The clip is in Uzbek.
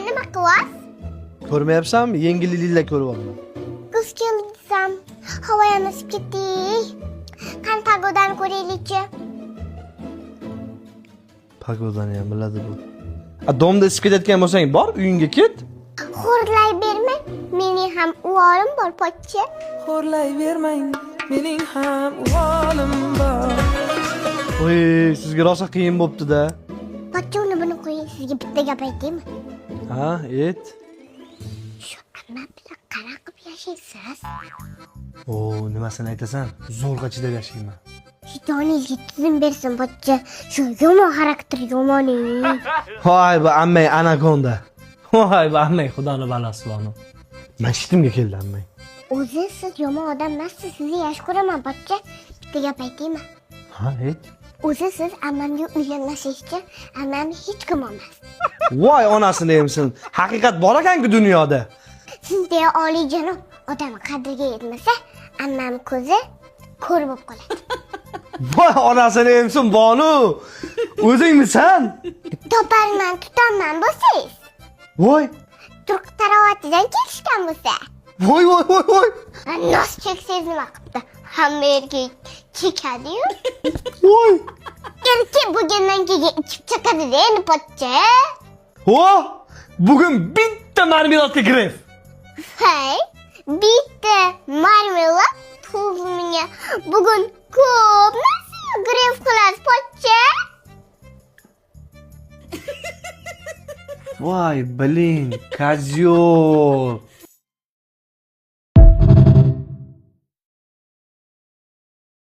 nima qilyapsiz? Ko'rmayapsanmi? Yengilliklar ko'ryapman. Kuz keldi desam, havo yonishib ketdik. Qani pagodani ko'raylikchi. Pagodani ham biladi bu. Domda isib ketayotgan bo'lsang, bor, uyingga ket. Xo'rlay bermang. Mening ham o'g'lim bor, pochcha. Xo'rlayvermang, mening ham o'g'lim bor. Voy, sizga rosa qiyin bo'pti-da. Pochcha uni buni qo'ying, sizga bitta gap aytaymi? Ha, ayt. Shu amma bilan qara qilib yashaysiz. O, nimasini aytasan? Zo'rg'a chidab yashayman. Shaytoningizga tizim bersin, pochcha. Shu yomon xarakter yomoning. Voy, bu ammang anakonda. Voy, bu ammang xudoni balasi bormi? Masjidimga keldi ammang. O'zi siz yomon odam emassiz, sizni yaxshi ko'raman, pochcha. Bitta gap aytaymi? Ha, ayt. O'zi siz ammamga uylanmasingizcha, ammamni hech kim olmas. Voy, onasini emsin. Haqiqat bor ekan-ku dunyoda. Sizday oliyjanob odam qadriga yetmasa, ammam ko'zi ko'r bo'lib qoladi. Voy, onasini emsin, Bonu. O'zingmisan? Toparman, tutolman bo'lsangiz. Voy, Turq tarovatidan kelishgan bo'lsa. voy, voy, voy, voy. Nos cheksangiz nima qilibdi? Hamma erkak chekadi-yu. Voy. Erkak bo'lgandan keyin ichib chiqadi-da endi pochcha. Oh, bugun bitta marmeladga gref. Hey, bitta marmelad tuzimga bugun ko'p narsa gref qilasiz, pochcha. Voy, блин, козёл.